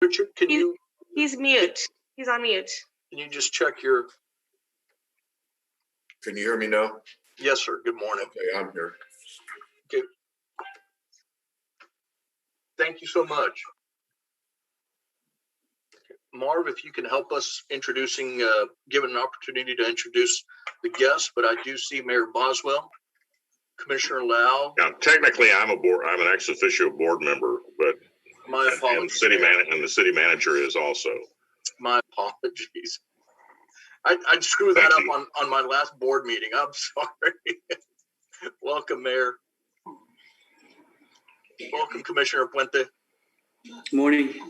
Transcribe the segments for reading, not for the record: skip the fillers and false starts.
Richard, He's mute. He's on mute. Can you just check your? Can you hear me now? Yes, sir. Good morning. Okay, I'm here. Okay. Thank you so much. Marv, if you can help us introducing, given an opportunity to introduce the guests, but I do see Mayor Boswell, Commissioner Lau. Now, technically, I'm an ex officio board member, but my apologies. And the city manager is also. My apologies. I'd screw that up on my last board meeting. I'm sorry. Welcome, Mayor. Welcome, Commissioner Puente. Morning. Okay.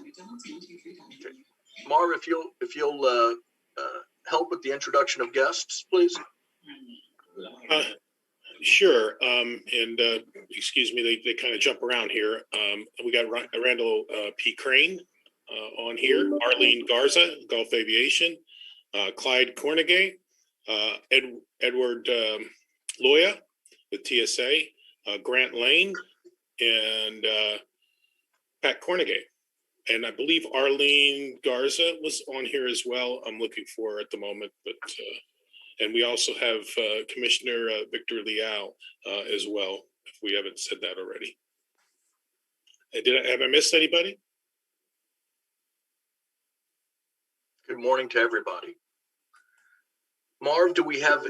Marv, if you'll help with the introduction of guests, please. Sure. Excuse me, they kind of jump around here. We got Randall P. Crane on here, Arlene Garza, Gulf Aviation, Clyde Cornegay, Edward Loya with TSA, Grant Lane, and Pat Cornegay. And I believe Arlene Garza was on here as well. I'm looking for her at the moment, but and we also have Commissioner Victor Leal as well, if we haven't said that already. Have I missed anybody? Good morning to everybody. Marv, do we have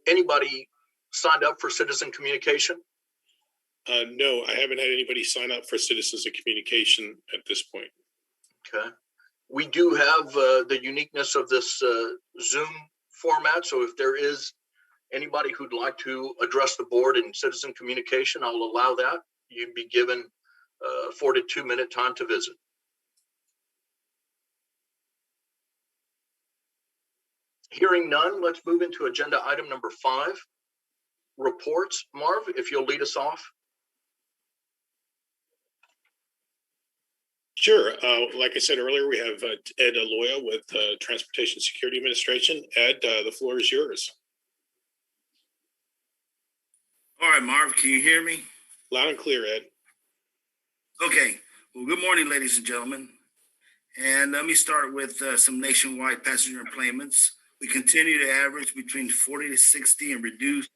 anybody signed up for citizen communication? No, I haven't had anybody sign up for Citizens of Communication at this point. Okay. We do have the uniqueness of this Zoom format. So if there is anybody who'd like to address the board in citizen communication, I'll allow that. You'd be given a 42-minute time to visit. Hearing none, let's move into agenda item number 5, reports. Marv, if you'll lead us off. Sure. Like I said earlier, we have Ed Aloya with Transportation Security Administration. Ed, the floor is yours. All right, Marv, can you hear me? Loud and clear, Ed. Okay. Well, good morning, ladies and gentlemen. And let me start with some nationwide passenger enplanements. We continue to average between 40 to 60 and reduce.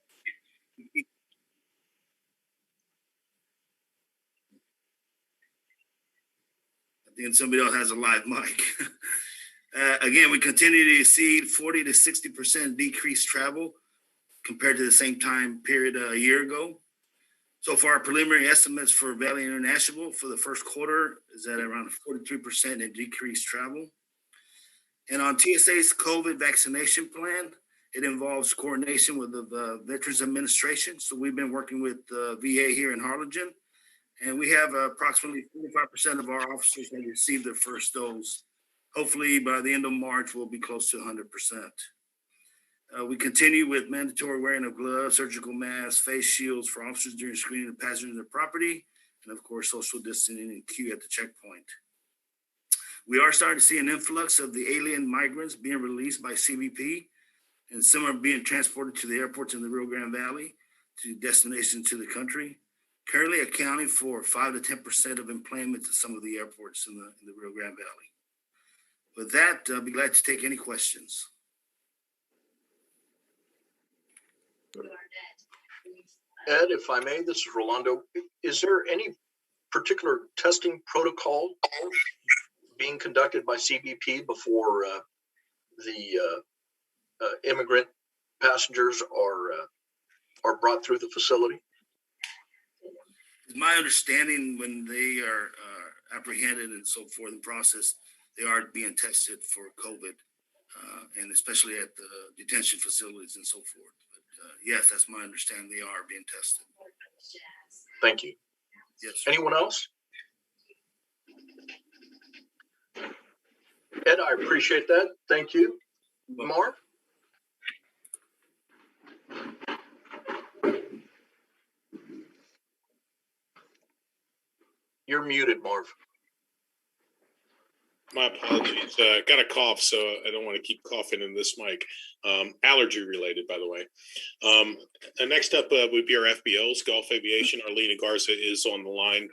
And somebody else has a live mic. Again, we continue to see 40 to 60% decreased travel compared to the same time period a year ago. So far, preliminary estimates for Valley International for the first quarter is at around 43% in decreased travel. And on TSA's COVID vaccination plan, it involves coordination with the Veterans Administration. So we've been working with the VA here in Harlingen. And we have approximately 45% of our officers that received their first dose. Hopefully, by the end of March, we'll be close to 100%. We continue with mandatory wearing of gloves, surgical masks, face shields for officers during screening of passengers in their property, and of course, social distancing and queue at the checkpoint. We are starting to see an influx of the alien migrants being released by CBP, and some are being transported to the airports in the Rio Grande Valley to destinations to the country, currently accounting for 5 to 10% of employment at some of the airports in the Rio Grande Valley. With that, I'll be glad to take any questions. Ed, if I may, this is Rolando. Is there any particular testing protocol being conducted by CBP before the immigrant passengers are brought through the facility? It's my understanding when they are apprehended and so forth in process, they are being tested for COVID, and especially at the detention facilities and so forth. But yes, that's my understanding. They are being tested. Thank you. Yes. Anyone else? Ed, I appreciate that. Thank you. Marv? You're muted, Marv. My apologies. Got a cough, so I don't want to keep coughing in this mic. Allergy related, by the way. And next up would be our FBOs, Gulf Aviation. Arlene Garza is on the line,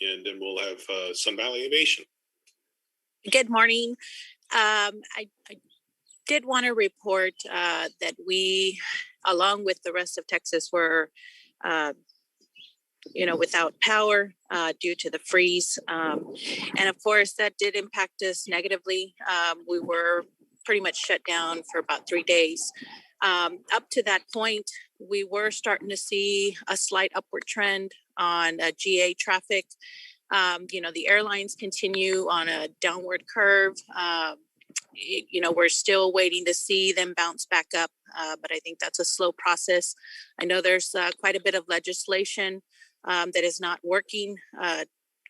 and then we'll have Sun Valley Aviation. Good morning. I did want to report that we, along with the rest of Texas, were, without power due to the freeze. And of course, that did impact us negatively. We were pretty much shut down for about 3 days. Up to that point, we were starting to see a slight upward trend on GA traffic. The airlines continue on a downward curve. We're still waiting to see them bounce back up, but I think that's a slow process. I know there's quite a bit of legislation that is not working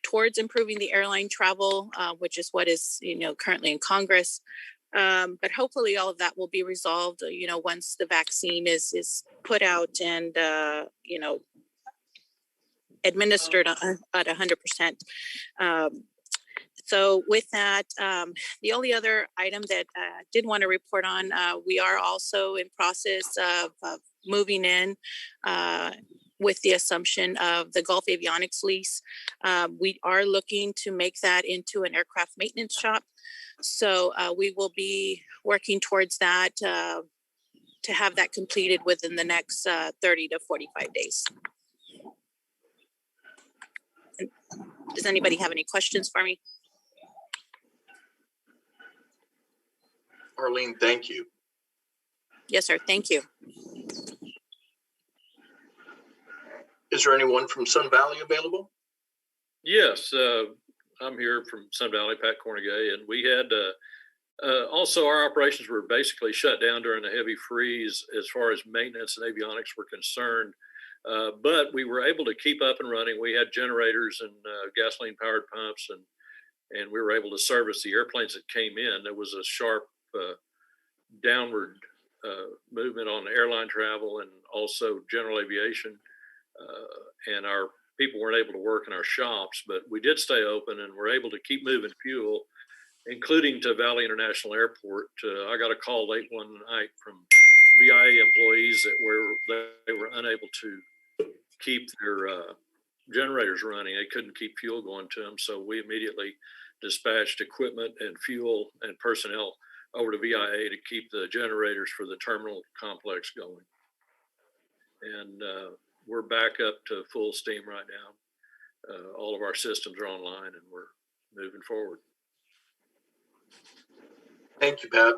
towards improving the airline travel, which is what is, currently in Congress. But hopefully all of that will be resolved, once the vaccine is put out and, administered at 100%. So with that, the only other item that I did want to report on, we are also in process of moving in with the assumption of the Gulf Avionics lease. We are looking to make that into an aircraft maintenance shop. So we will be working towards that to have that completed within the next 30 to 45 days. Does anybody have any questions for me? Arlene, thank you. Yes, sir. Thank you. Is there anyone from Sun Valley available? Yes, I'm here from Sun Valley, Pat Cornegay, and we had also our operations were basically shut down during the heavy freeze as far as maintenance and avionics were concerned. But we were able to keep up and running. We had generators and gasoline powered pumps, and we were able to service the airplanes that came in. There was a sharp downward movement on airline travel and also general aviation. And our people weren't able to work in our shops, but we did stay open and were able to keep moving fuel, including to Valley International Airport. I got a call late one night from VIA employees that they were unable to keep their generators running. They couldn't keep fuel going to them. So we immediately dispatched equipment and fuel and personnel over to VIA to keep the generators for the terminal complex going. And we're back up to full steam right now. All of our systems are online and we're moving forward. Thank you, Pat.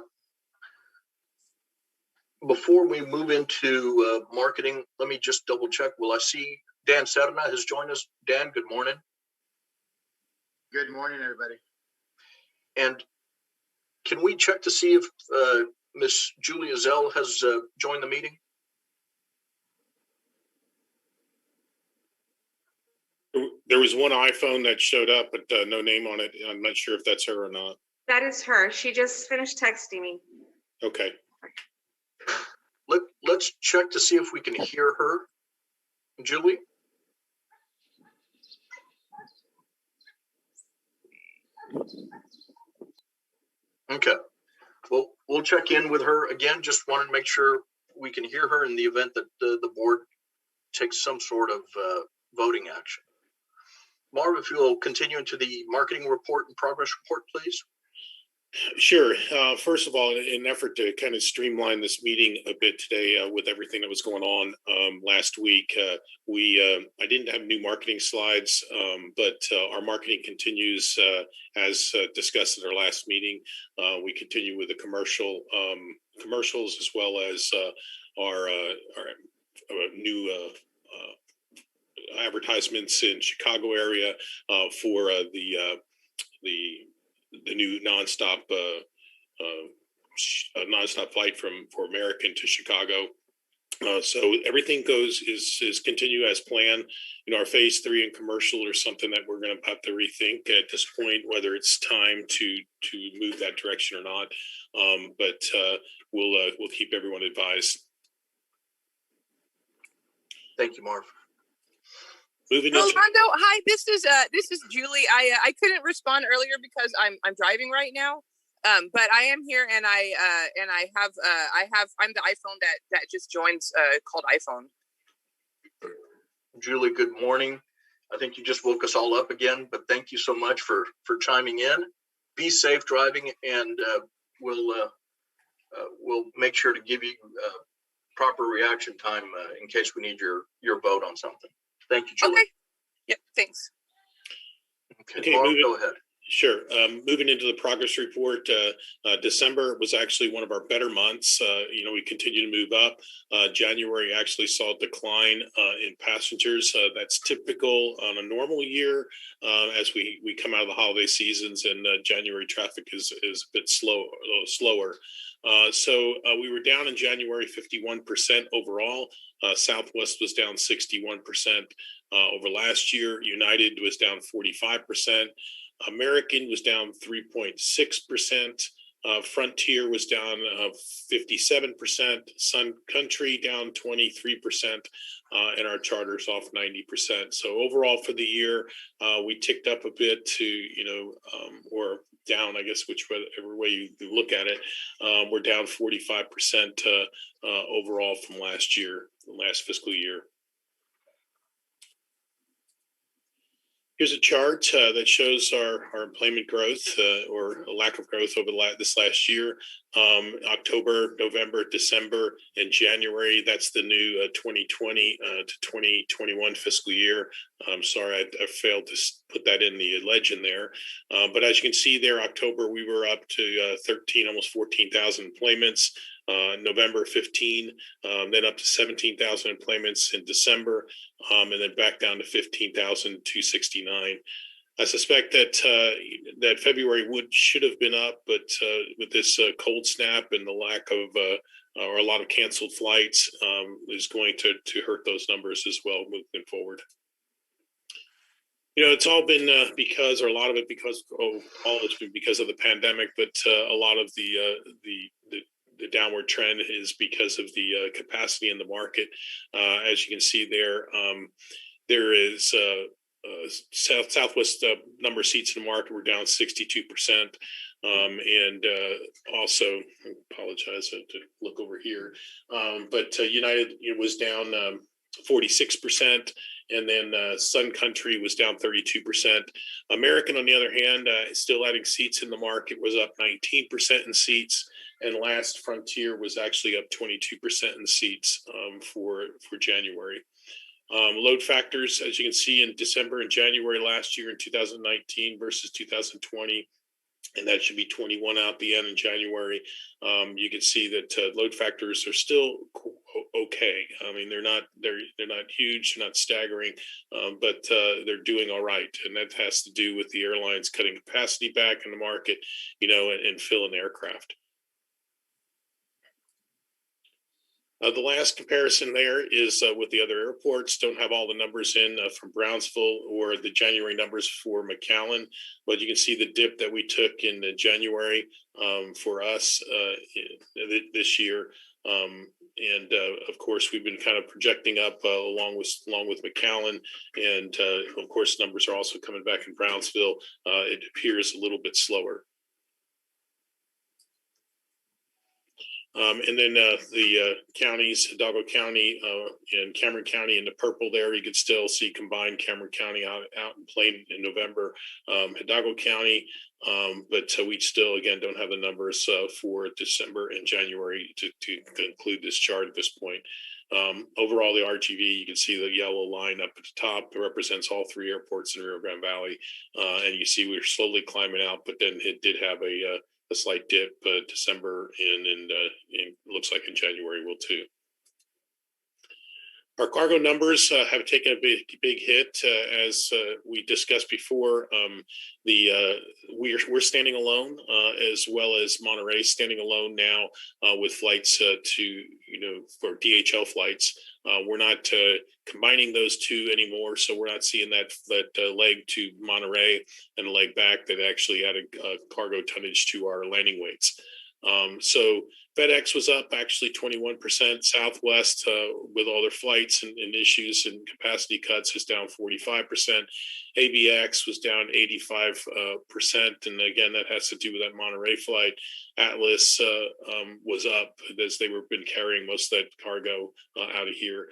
Before we move into marketing, let me just double check. Will I see Dan Serna has joined us? Dan, good morning. Good morning, everybody. And can we check to see if Miss Julia Zell has joined the meeting? There was one iPhone that showed up, but no name on it. I'm not sure if that's her or not. That is her. She just finished texting me. Okay. Let's check to see if we can hear her. Julie? Okay. Well, we'll check in with her again. Just wanted to make sure we can hear her in the event that the board takes some sort of voting action. Marv, if you'll continue into the marketing report and progress report, please. Sure. First of all, in an effort to kind of streamline this meeting a bit today with everything that was going on last week, I didn't have new marketing slides, but our marketing continues as discussed at our last meeting. We continue with the commercials as well as our new advertisements in Chicago area for the new nonstop flight for American to Chicago. So everything is continue as planned. Our phase 3 and commercial are something that we're going to have to rethink at this point, whether it's time to move that direction or not. But we'll keep everyone advised. Thank you, Marv. Rolando, hi. This is Julie. I couldn't respond earlier because I'm driving right now. But I am here, and I'm the iPhone that just joined called iPhone. Julie, good morning. I think you just woke us all up again, but thank you so much for chiming in. be safe driving, and we'll make sure to give you proper reaction time in case we need your vote on something. Thank you, Julie. Okay. Yep. Thanks. Okay, Mark, go ahead. Sure. Moving into the progress report, December was actually one of our better months. We continue to move up. January actually saw a decline in passengers. That's typical on a normal year as we come out of the holiday seasons, and January traffic is a bit slower. So we were down in January 51% overall. Southwest was down 61% over last year. United was down 45%. American was down 3.6%. Frontier was down 57%. Sun Country down 23%. And our charters off 90%. So overall for the year, we ticked up a bit to, or down, I guess, whichever way you look at it. We're down 45% overall from last year, the last fiscal year. Here's a chart that shows our employment growth or a lack of growth over this last year. October, November, December, and January. That's the new 2020 to 2021 fiscal year. I'm sorry, I failed to put that in the legend there. But as you can see there, October, we were up to 13, almost 14,000 employments. November 15, then up to 17,000 employments in December, and then back down to 15,269. I suspect that February should have been up, but with this cold snap and the lack of or a lot of canceled flights is going to hurt those numbers as well moving forward. It's all been because, or a lot of it because, all of it's been because of the pandemic, but a lot of the downward trend is because of the capacity in the market. As you can see there, there is Southwest number of seats in the market were down 62%. And also, I apologize, I have to look over here. But United was down 46%. And then Sun Country was down 32%. American, on the other hand, still adding seats in the market, was up 19% in seats. And last Frontier was actually up 22% in seats for January. Load factors, as you can see in December and January last year in 2019 versus 2020, and that should be 21 out the end in January. You can see that load factors are still okay. I mean, they're not huge, they're not staggering, but they're doing all right, and that has to do with the airlines cutting capacity back in the market, and filling aircraft. The last comparison there is with the other airports. Don't have all the numbers in from Brownsville or the January numbers for McAllen, but you can see the dip that we took in January for us this year. And of course, we've been kind of projecting up along with McAllen, and of course, numbers are also coming back in Brownsville. It appears a little bit slower. And then the counties, Hidalgo County and Cameron County in the purple there, you could still see combined Cameron County out in plain in November, Hidalgo County, but we still, again, don't have the numbers for December and January to conclude this chart at this point. Overall, the RGV, you can see the yellow line up at the top. It represents all three airports in Rio Grande Valley. And you see we're slowly climbing out, but then it did have a slight dip December and looks like in January will too. Our cargo numbers have taken a big hit, as we discussed before. We're standing alone, as well as Monterey standing alone now with flights for DHL flights. We're not combining those two anymore, so we're not seeing that leg to Monterey and a leg back that actually added cargo tonnage to our landing weights. So FedEx was up actually 21%. Southwest, with all their flights and issues and capacity cuts, is down 45%. ABX was down 85%. And again, that has to do with that Monterey flight. Atlas was up as they been carrying most of that cargo out of here.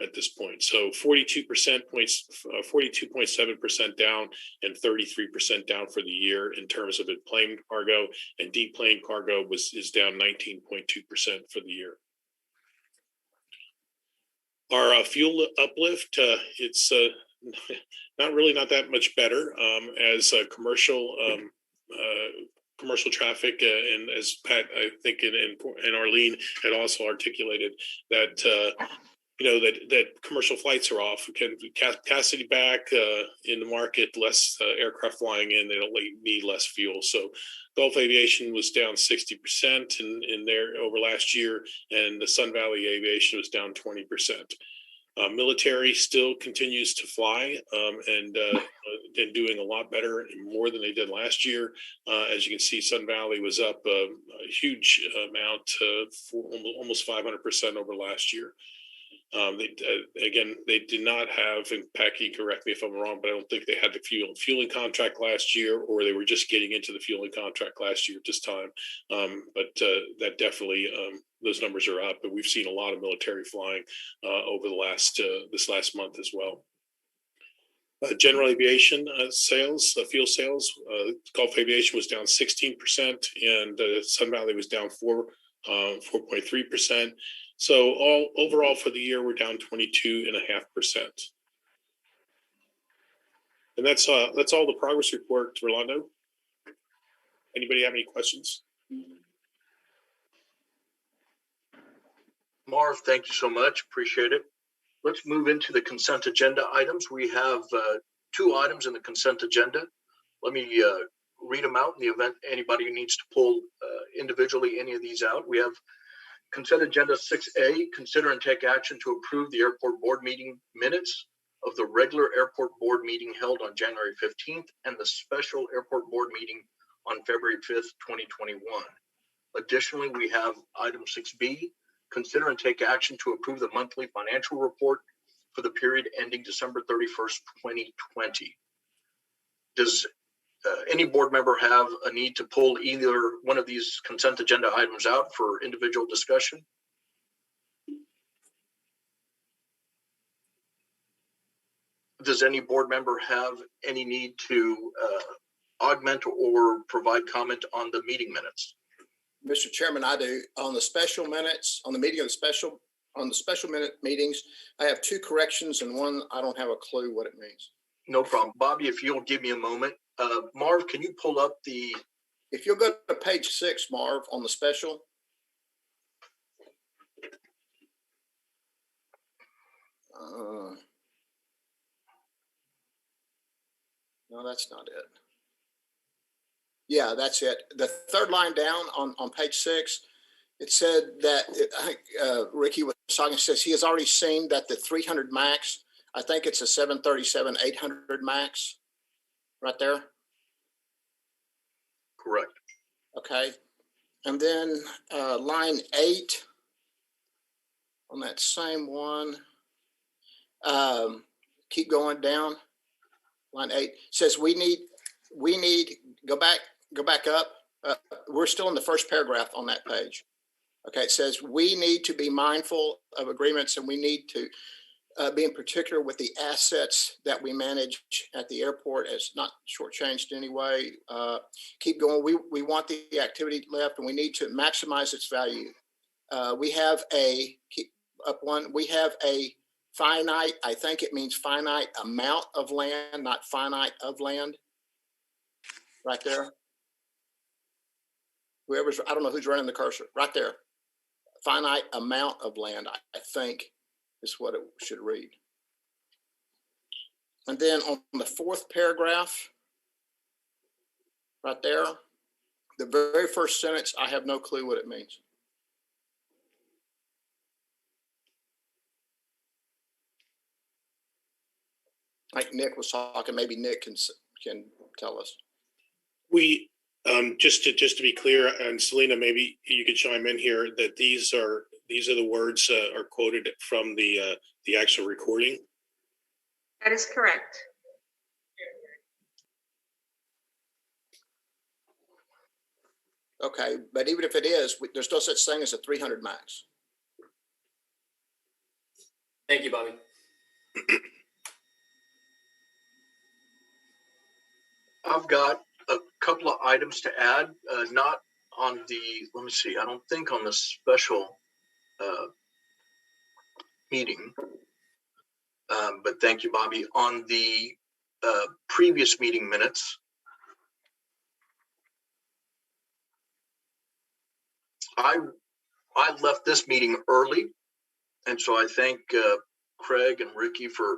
at this point. So 42.7% down and 33% down for the year in terms of plane cargo, and deep plane cargo is down 19.2% for the year. Our fuel uplift, it's not that much better as commercial traffic, and as Pat, I think, and Arlene had also articulated that that commercial flights are off. Capacity back in the market, less aircraft flying in, they don't need less fuel. So Gulf Aviation was down 60% in there over last year, and the Sun Valley Aviation was down 20%. Military still continues to fly and doing a lot better and more than they did last year. As you can see, Sun Valley was up a huge amount, almost 500% over last year. They did not have, and Pat, can correct me if I'm wrong, but I don't think they had the fueling contract last year, or they were just getting into the fueling contract last year at this time. But that definitely, those numbers are up, and we've seen a lot of military flying over the this last month as well. General aviation sales, fuel sales, Gulf Aviation was down 16%, and Sun Valley was down 4.3%. So overall for the year, we're down 22.5%. And that's all the progress report, Rolando. Anybody have any questions? Marv, thank you so much. Appreciate it. Let's move into the consent agenda items. We have 2 items in the consent agenda. Let me read them out in the event anybody needs to pull individually any of these out. We have consent agenda 6A, consider and take action to approve the airport board meeting minutes of the regular airport board meeting held on January 15th and the special airport board meeting on February 5th, 2021. Additionally, we have item 6B, consider and take action to approve the monthly financial report for the period ending December 31st, 2020. Does any board member have a need to pull either one of these consent agenda items out for individual discussion? Does any board member have any need to augment or provide comment on the meeting minutes? Mr. Chairman, I do. On the special minutes, on the special minute meetings, I have 2 corrections and one I don't have a clue what it means. No problem. Bobby, if you'll give me a moment. Marv, can you pull up the... If you'll go to page 6, Marv, on the special. No, that's not it. Yeah, that's it. The 3rd line down on page 6, it said that, I think Ricky was talking, says he has already seen that the 300 max, I think it's a 737-800 max right there. Correct. Okay. And then line 8 on that same one, keep going down. Line 8 says we need, go back up. We're still in the first paragraph on that page. Okay, it says we need to be mindful of agreements, and we need to be in particular with the assets that we manage at the airport as not shortchanged in any way. Keep going. We want the activity left, and we need to maximize its value. We have a finite, I think it means finite amount of land, not finite of land. Right there. I don't know who's running the cursor. Right there. Finite amount of land, I think, is what it should read. And then on the 4th paragraph, right there, the very first sentence, I have no clue what it means. Like Nick was talking, maybe Nick can tell us. We just to be clear, and Selena, maybe you could chime in here, that these are the words are quoted from the actual recording. That is correct. Okay, but even if it is, there's no such thing as a 300 max. Thank you, Bobby. I've got a couple of items to add, not on the, let me see, I don't think on the special meeting, but thank you, Bobby. On the previous meeting minutes, I left this meeting early, and so I thank Craig and Ricky for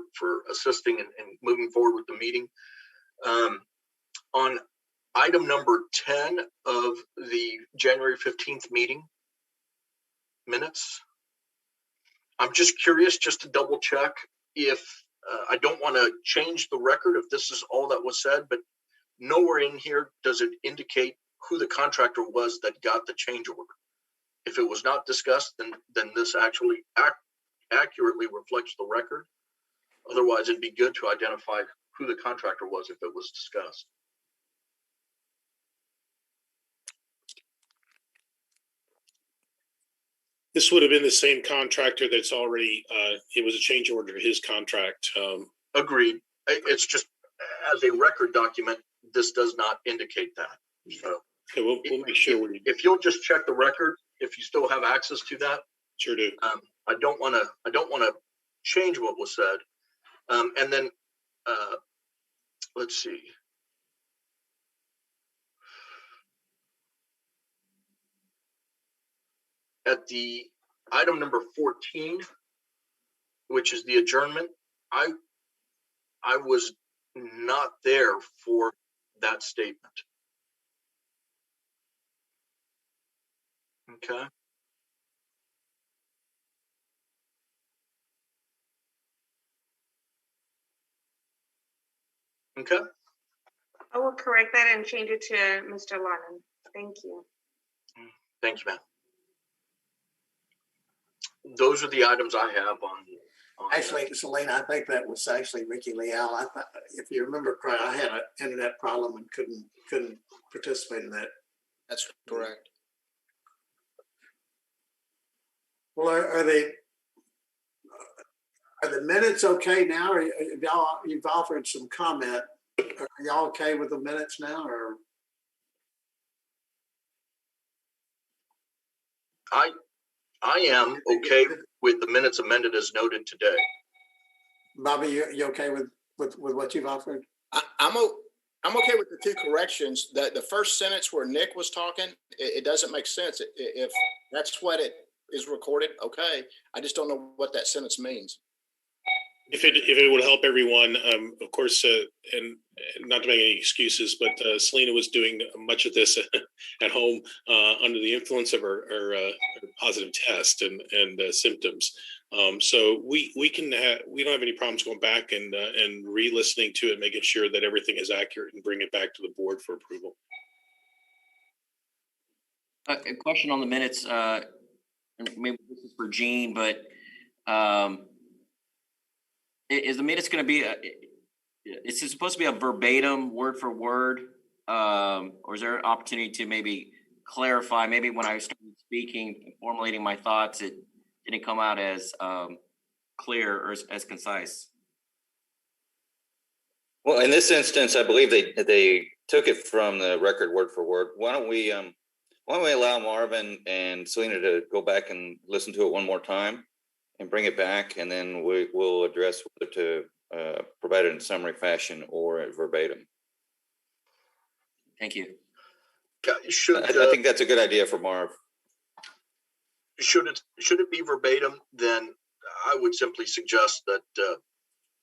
assisting and moving forward with the meeting. On item number 10 of the January 15th meeting minutes, I'm just curious, just to double check if I don't want to change the record if this is all that was said, but nowhere in here does it indicate who the contractor was that got the change order. If it was not discussed, then this actually accurately reflects the record. Otherwise, it'd be good to identify who the contractor was if it was discussed. This would have been the same contractor that's already, it was a change order to his contract. Agreed. It's just, as a record document, this does not indicate that. So okay, we'll make sure if you'll just check the record, if you still have access to that. Sure do. I don't want to change what was said. And then let's see. At the item number 14, which is the adjournment, I was not there for that statement. Okay. Okay. I will correct that and change it to Mr. Lannon. Thank you. Thank you, ma'am. Those are the items I have on. Actually, Selena, I think that was actually Ricky Leal. I thought, if you remember correct, I had an internet problem and couldn't participate in that. That's correct. Well, are the minutes okay now? Or you've offered some comment. Are y'all okay with the minutes now, or? I am okay with the minutes amended as noted today. Bobby, you okay with what you've offered? I'm okay with the two corrections. The first sentence where Nick was talking, it doesn't make sense. If that's what it is recorded, okay. I just don't know what that sentence means. If it would help everyone, of course, and not to make any excuses, but Selena was doing much of this at home under the influence of her positive test and symptoms. So we don't have any problems going back and re-listening to it, making sure that everything is accurate and bring it back to the board for approval. A question on the minutes. Maybe this is for Gene, but is the minutes going to be? Is it supposed to be a verbatim, word for word, or is there an opportunity to maybe clarify? Maybe when I started speaking, formulating my thoughts, it didn't come out as clear or as concise. Well, in this instance, I believe they took it from the record word for word. Why don't we allow Marvin and Selena to go back and listen to it one more time and bring it back, and then we'll address whether to provide it in summary fashion or verbatim. Thank you. I think that's a good idea for Marv. Should it be verbatim, then I would simply suggest that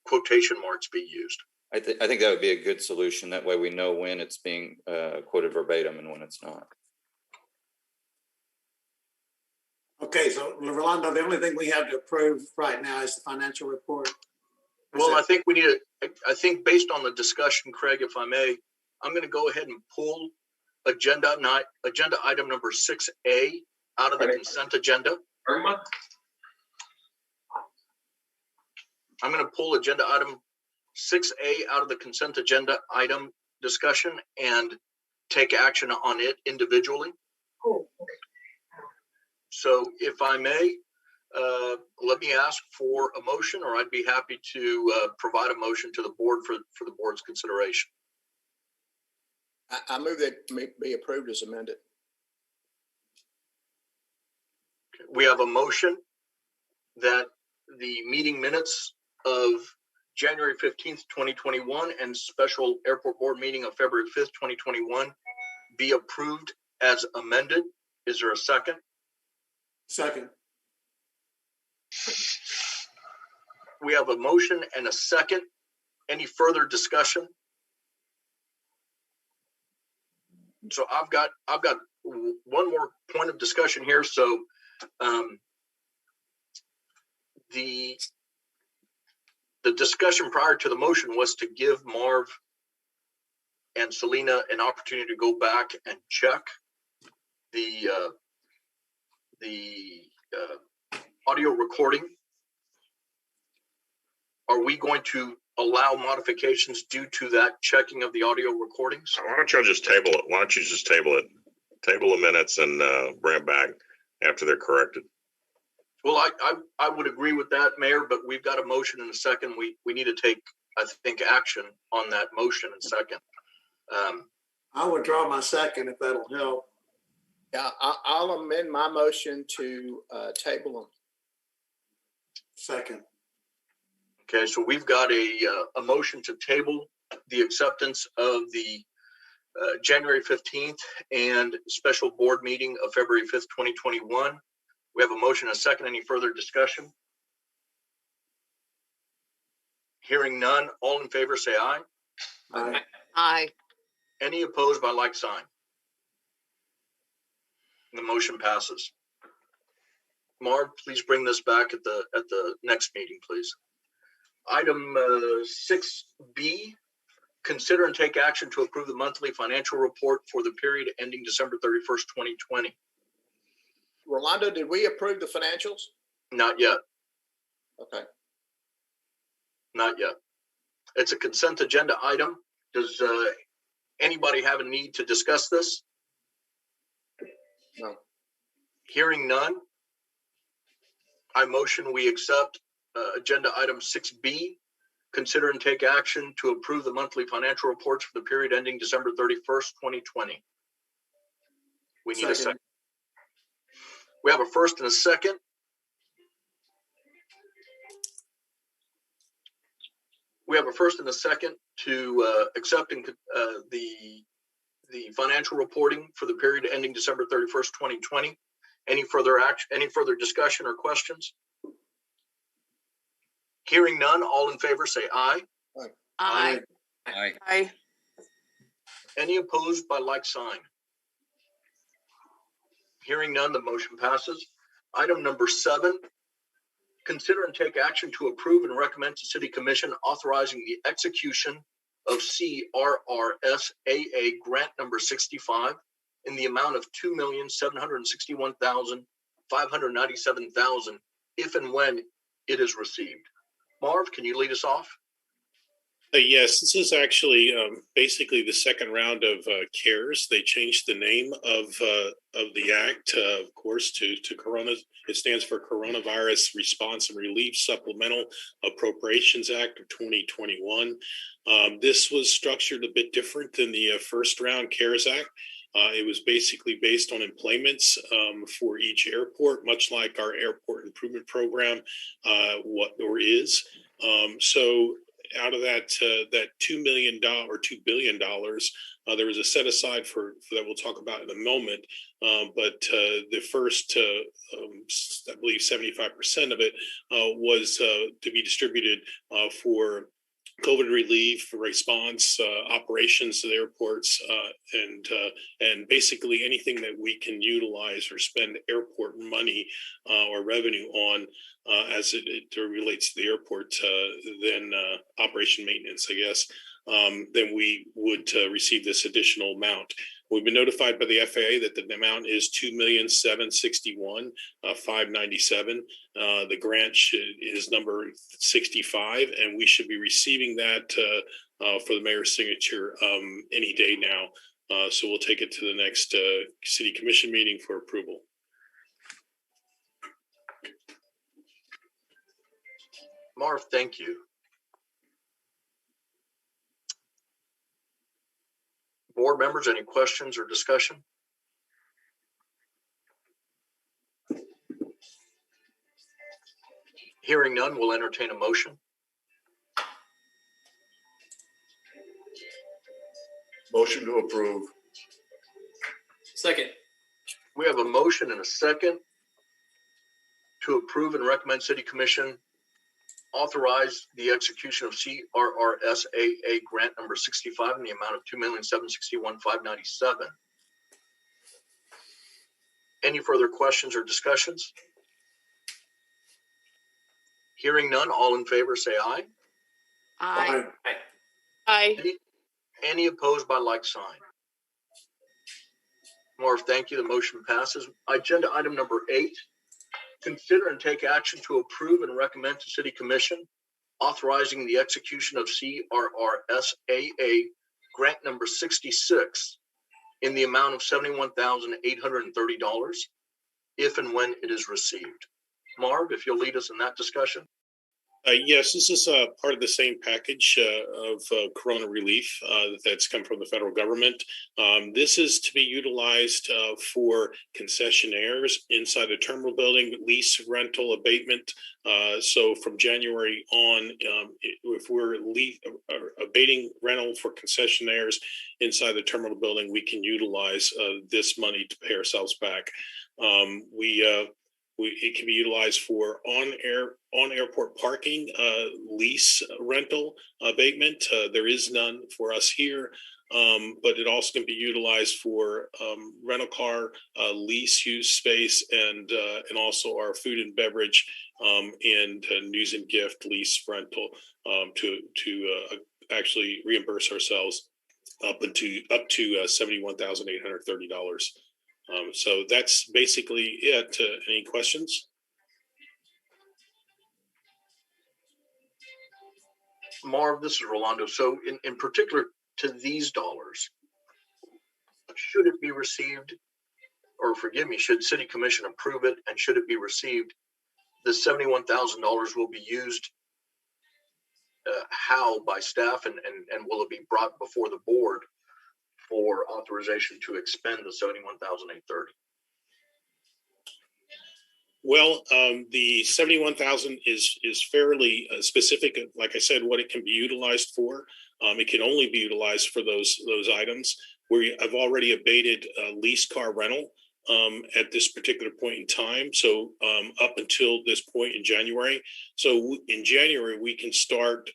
quotation marks be used. I think that would be a good solution. That way we know when it's being quoted verbatim and when it's not. Okay, so Rolando, the only thing we have to approve right now is the financial report. Well, I think we need I think based on the discussion, Craig, if I may, I'm going to go ahead and pull agenda item number 6A out of the consent agenda. I'm going to pull agenda item 6A out of the consent agenda item discussion and take action on it individually. Cool. So if I may, let me ask for a motion, or I'd be happy to provide a motion to the board for the board's consideration. I move that it be approved as amended. We have a motion that the meeting minutes of January 15th, 2021 and special airport board meeting of February 5th, 2021 be approved as amended. Is there a second? Second. We have a motion and a second. Any further discussion? So I've got one more point of discussion here. So the discussion prior to the motion was to give Marv and Selena an opportunity to go back and check the audio recording. Are we going to allow modifications due to that checking of the audio recordings? Why don't you just table it? Why don't you just table it? Table the minutes and bring it back after they're corrected. Well, I would agree with that, Mayor, but we've got a motion in a second. We need to take, I think, action on that motion in a second. I'll withdraw my second if that'll help. Yeah, I'll amend my motion to table them. Second. Okay, so we've got a motion to table the acceptance of the January 15th and special board meeting of February 5th, 2021. We have a motion and a second. Any further discussion? Hearing none, all in favor say aye. Aye. Aye. Any opposed by like sign? The motion passes. Marv, please bring this back at the next meeting, please. Item 6B, consider and take action to approve the monthly financial report for the period ending December 31st, 2020. Rolando, did we approve the financials? Not yet. Okay. Not yet. It's a consent agenda item. Does anybody have a need to discuss this? No. Hearing none, I motion we accept agenda item 6B, consider and take action to approve the monthly financial reports for the period ending December 31st, 2020. We need a second. We have a first and a second. We have a first and a second to accept the financial reporting for the period ending December 31st, 2020. Any further discussion or questions? Hearing none, all in favor say aye. Aye. Aye. Aye. Aye. Any opposed by like sign? Hearing none, the motion passes. Item number 7, consider and take action to approve and recommend to City Commission authorizing the execution of CRRSAA grant number 65 in the amount of $2,761,597 if and when it is received. Marv, can you lead us off? Yes, this is actually basically the second round of CARES. They changed the name of the act, of course, to Corona. It stands for Coronavirus Response and Relief Supplemental Appropriations Act of 2021. This was structured a bit different than the first round CARES Act. It was basically based on employments for each airport, much like our airport improvement program is. So out of that $2 million or $2 billion, there was a set aside for that we'll talk about in a moment. But the first, I believe 75% of it was to be distributed for COVID relief, response, operations to the airports, and basically anything that we can utilize or spend airport money or revenue on as it relates to the airport, then operation maintenance, I guess, then we would receive this additional amount. We've been notified by the FAA that the amount is $2,761,597. The grant is number 65, and we should be receiving that for the mayor's signature any day now. So we'll take it to the next city commission meeting for approval. Marv, thank you. Board members, any questions or discussion? Hearing none, we'll entertain a motion. Motion to approve. Second. We have a motion and a second to approve and recommend City Commission authorize the execution of CRRSAA grant number 65 in the amount of $2,761,597. Any further questions or discussions? Hearing none, all in favor say aye. Aye. Aye. Any opposed by like sign? Marv, thank you. The motion passes. Agenda item number 8. Consider and take action to approve and recommend to City Commission authorizing the execution of CRRSAA grant number 66 in the amount of $71,830 if and when it is received. Marv, if you'll lead us in that discussion. Yes, this is part of the same package of Corona relief that's come from the federal government. This is to be utilized for concessionaires inside the terminal building, lease rental abatement. So from January on, if we're abating rental for concessionaires inside the terminal building, we can utilize this money to pay ourselves back. It can be utilized for on airport parking, lease rental abatement. There is none for us here, but it also can be utilized for rental car lease use space and also our food and beverage and news and gift lease rental to actually reimburse ourselves up to $71,830. So that's basically it. Any questions? Marv, this is Rolando. So in particular to these dollars, should it be received, or forgive me, should City Commission approve it and should it be received, the $71,000 will be used how by staff and will it be brought before the board for authorization to expend the $71,830? Well, the $71,000 is fairly specific. Like I said, what it can be utilized for. It can only be utilized for those items where I've already abated lease car rental at this particular point in time. So up until this point in January. So in January, we can start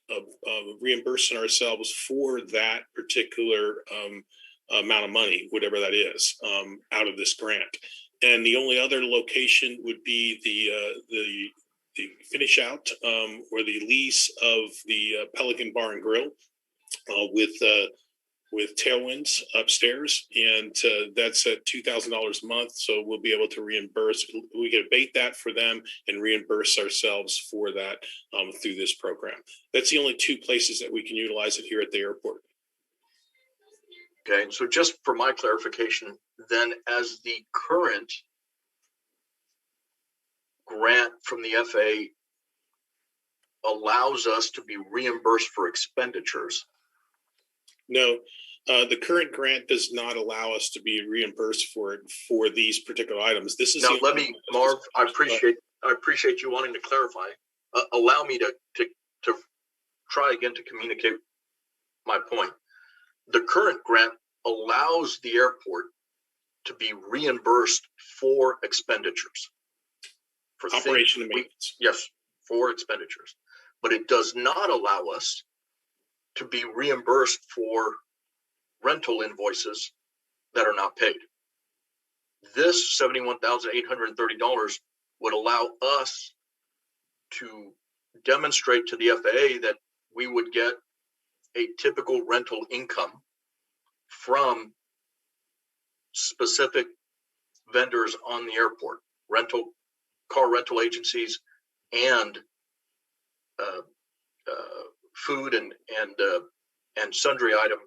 reimbursing ourselves for that particular amount of money, whatever that is, out of this grant. And the only other location would be the finish out or the lease of the Pelican Bar and Grill with Tailwinds upstairs, and that's at $2,000 a month. So we'll be able to reimburse. We can abate that for them and reimburse ourselves for that through this program. That's the only two places that we can utilize it here at the airport. Okay, so just for my clarification, then as the current grant from the FAA allows us to be reimbursed for expenditures. No, the current grant does not allow us to be reimbursed for it for these particular items. This is now. Let me, Marv. I appreciate you wanting to clarify. Allow me to try again to communicate my point. The current grant allows the airport to be reimbursed for expenditures. For operation and maintenance. Yes, for expenditures. But it does not allow us to be reimbursed for rental invoices that are not paid. This $71,830 would allow us to demonstrate to the FAA that we would get a typical rental income from specific vendors on the airport, car rental agencies, and food and sundry item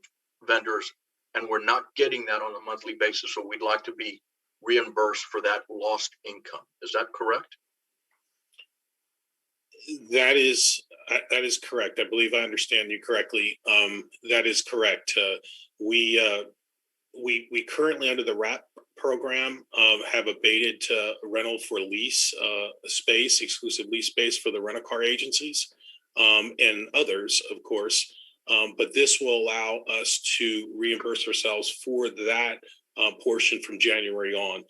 vendors, and we're not getting that on a monthly basis. So we'd like to be reimbursed for that lost income. Is that correct? That is correct. I believe I understand you correctly. That is correct. We currently, under the RAP program, have abated rental for lease space, exclusive lease space for the rental car agencies, and others, of course. But this will allow us to reimburse ourselves for that portion from January on,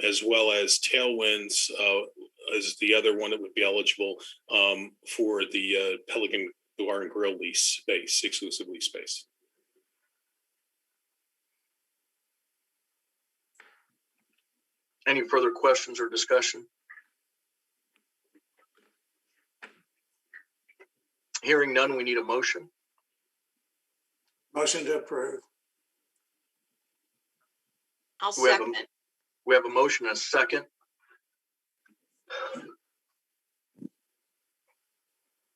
as well as Tailwinds as the other one that would be eligible for the Pelican Bar and Grill lease space, exclusive lease space. Any further questions or discussion? Hearing none, we need a motion. Motion to approve. I'll second it. We have a motion and a second.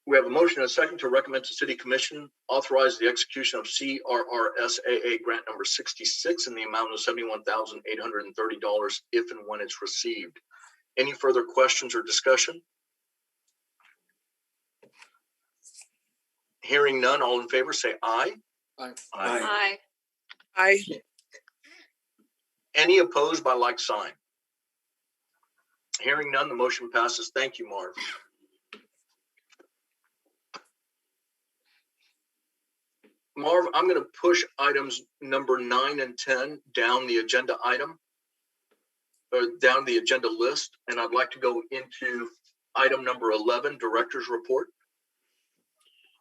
We have a motion and a second to recommend to City Commission authorize the execution of CRRSAA grant number 66 in the amount of $71,830 if and when it's received. Any further questions or discussion? Hearing none, all in favor say aye. Aye. Aye. Aye. Any opposed by like sign? Hearing none, the motion passes. Thank you, Marv. Marv, I'm going to push items number 9 and 10 down the agenda item, or down the agenda list, and I'd like to go into item number 11, Director's Report.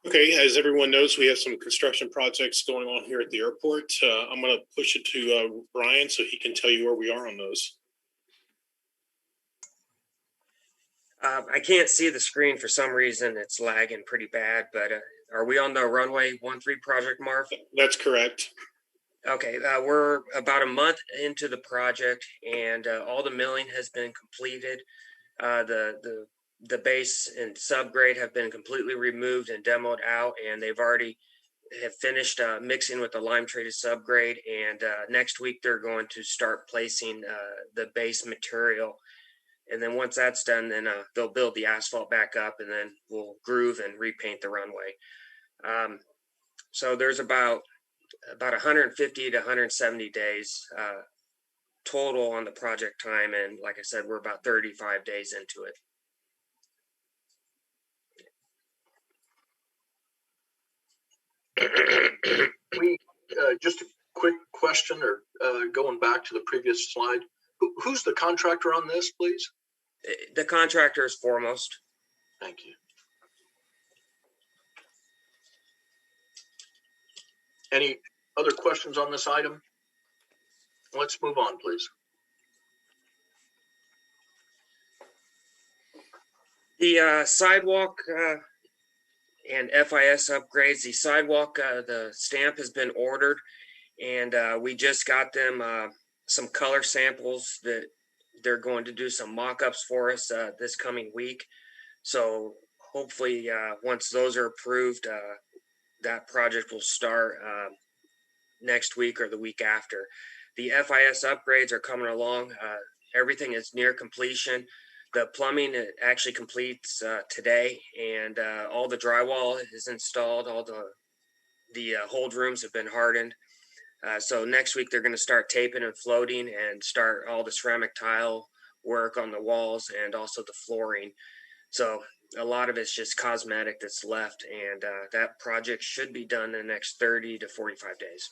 Okay, as everyone knows, we have some construction projects going on here at the airport. I'm going to push it to Brian so he can tell you where we are on those. I can't see the screen for some reason. It's lagging pretty bad, but are we on the runway 13 project, Marv? That's correct. Okay, we're about a month into the project, and all the milling has been completed. The base and subgrade have been completely removed and demoed out, and they've already have finished mixing with the lime treated subgrade. And next week they're going to start placing the base material. And then once that's done, then they'll build the asphalt back up, and then we'll groove and repaint the runway. So there's about 150 to 170 days total on the project time. And like I said, we're about 35 days into it. We just a quick question, or going back to the previous slide. Who's the contractor on this, please? The contractor is Foremost. Thank you. Any other questions on this item? Let's move on, please. The sidewalk and FIS upgrades. The sidewalk, the stamp has been ordered, and we just got them some color samples that they're going to do some mock-ups for us this coming week. So hopefully once those are approved, that project will start next week or the week after. The FIS upgrades are coming along. Everything is near completion. The plumbing actually completes today, and all the drywall is installed. All the hold rooms have been hardened. So next week they're going to start taping and floating and start all the ceramic tile work on the walls and also the flooring. So a lot of it's just cosmetic that's left, and that project should be done in the next 30 to 45 days.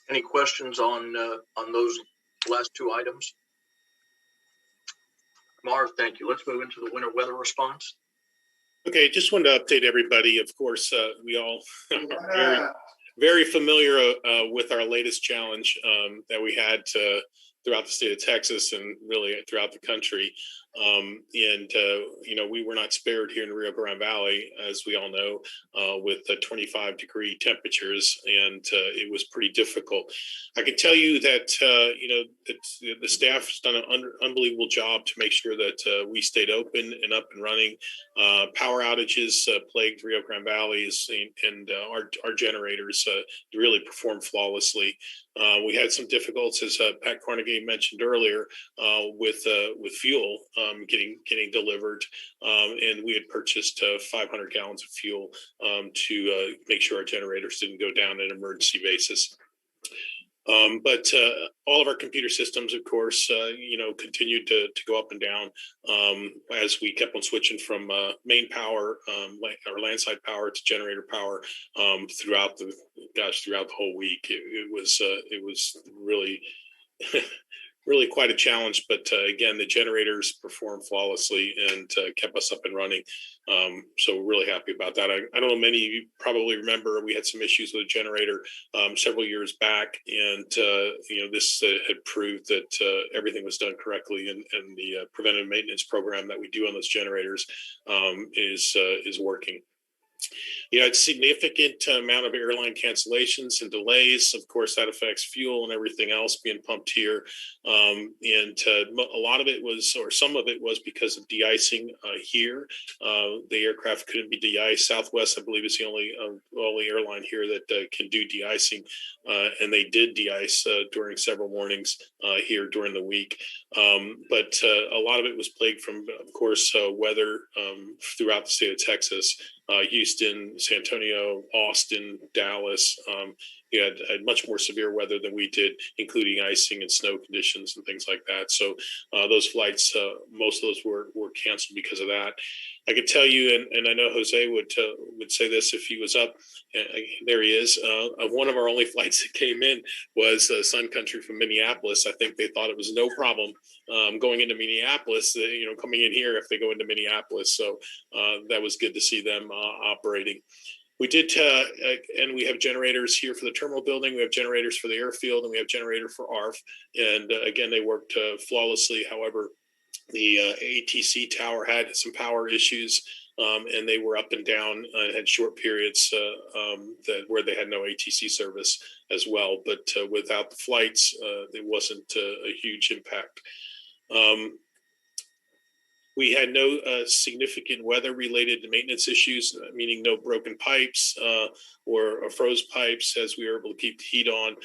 Any questions on those last two items? Marv, thank you. Let's move into the winter weather response. Okay, just wanted to update everybody. Of course, we all are very familiar with our latest challenge that we had throughout the state of Texas and really throughout the country. We were not spared here in the Rio Grande Valley, as we all know, with 25-degree temperatures, and it was pretty difficult. I can tell you that the staff has done an unbelievable job to make sure that we stayed open and up and running. Power outages plagued Rio Grande Valley, and our generators really performed flawlessly. We had some difficulties, as Pat Carnegie mentioned earlier, with fuel getting delivered, and we had purchased 500 gallons of fuel to make sure our generators didn't go down on an emergency basis. But all of our computer systems, of course, continued to go up and down as we kept on switching from main power or landside power to generator power throughout the whole week. It was really really quite a challenge, but again, the generators performed flawlessly and kept us up and running. So we're really happy about that. I don't know, many of you probably remember we had some issues with a generator several years back, and this had proved that everything was done correctly, and the preventive maintenance program that we do on those generators is working. A significant amount of airline cancellations and delays. Of course, that affects fuel and everything else being pumped here. And a lot of it was, or some of it was, because of de-icing here. The aircraft couldn't be de-iced. Southwest, I believe, is the only airline here that can do de-icing. And they did de-ice during several mornings here during the week. But a lot of it was plagued from, of course, weather throughout the state of Texas. Houston, San Antonio, Austin, Dallas. You had much more severe weather than we did, including icing and snow conditions and things like that. So those flights, most of those were canceled because of that. I could tell you, and I know Jose would say this if he was up. There he is. One of our only flights that came in was Sun Country from Minneapolis. I think they thought it was no problem going into Minneapolis. Coming in here if they go into Minneapolis. So that was good to see them operating. We did, and we have generators here for the terminal building. We have generators for the airfield, and we have generator for ARF. And again, they worked flawlessly. However, the ATC tower had some power issues, and they were up and down and had short periods where they had no ATC service as well. But without the flights, it wasn't a huge impact. We had no significant weather-related maintenance issues, meaning no broken pipes or froze pipes, as we were able to keep the heat on.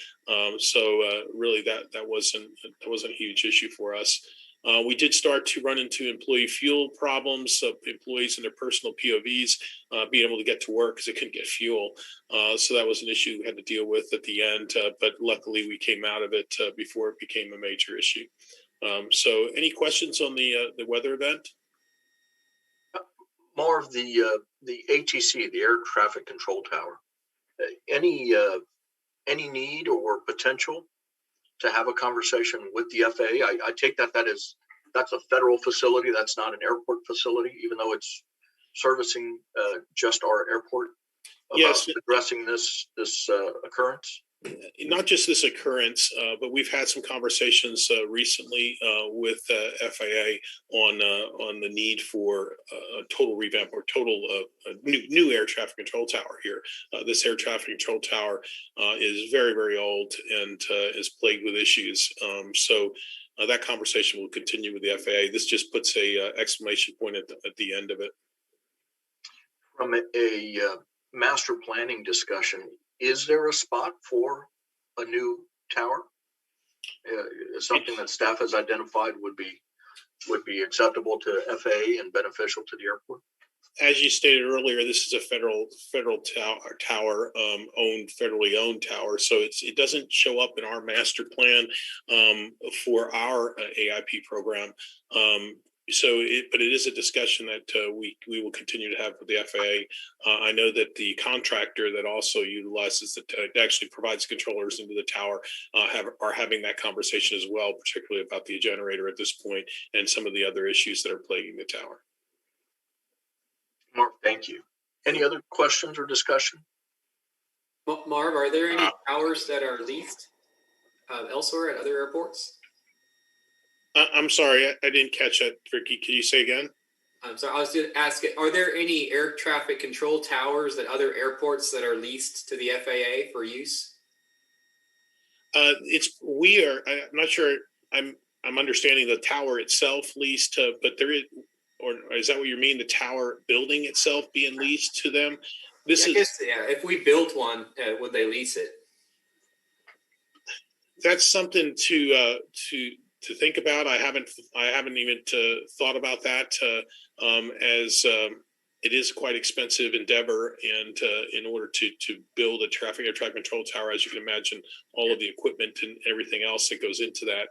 So really, that wasn't a huge issue for us. We did start to run into employee fuel problems, employees and their personal POVs being able to get to work because they couldn't get fuel. So that was an issue we had to deal with at the end, but luckily we came out of it before it became a major issue. So any questions on the weather event? More of the ATC, the Air Traffic Control Tower. Any need or potential to have a conversation with the FAA? I take that's a federal facility. That's not an airport facility, even though it's servicing just our airport. Yes, addressing this occurrence. Not just this occurrence, but we've had some conversations recently with FAA on the need for a total revamp or total new air traffic control tower here. This air traffic control tower is very, very old and is plagued with issues. So that conversation will continue with the FAA. This just puts a exclamation point at the end of it. From a master planning discussion, is there a spot for a new tower? Something that staff has identified would be acceptable to FAA and beneficial to the airport? As you stated earlier, this is a federal tower, federally owned tower, so it doesn't show up in our master plan for our AIP program. But it is a discussion that we will continue to have with the FAA. I know that the contractor that also utilizes actually provides controllers into the tower are having that conversation as well, particularly about the generator at this point and some of the other issues that are plaguing the tower. Mark, thank you. Any other questions or discussion? Marv, are there any towers that are leased elsewhere at other airports? I'm sorry, I didn't catch that, Ricky. Can you say again? I'm sorry, I was just asking, are there any air traffic control towers at other airports that are leased to the FAA for use? I'm not sure. I'm understanding the tower itself leased to, but there is, or is that what you mean? The tower building itself being leased to them? Yeah, if we built one, would they lease it? That's something to think about. I haven't even thought about that. As it is quite expensive endeavor, and in order to build a air traffic control tower, as you can imagine, all of the equipment and everything else that goes into that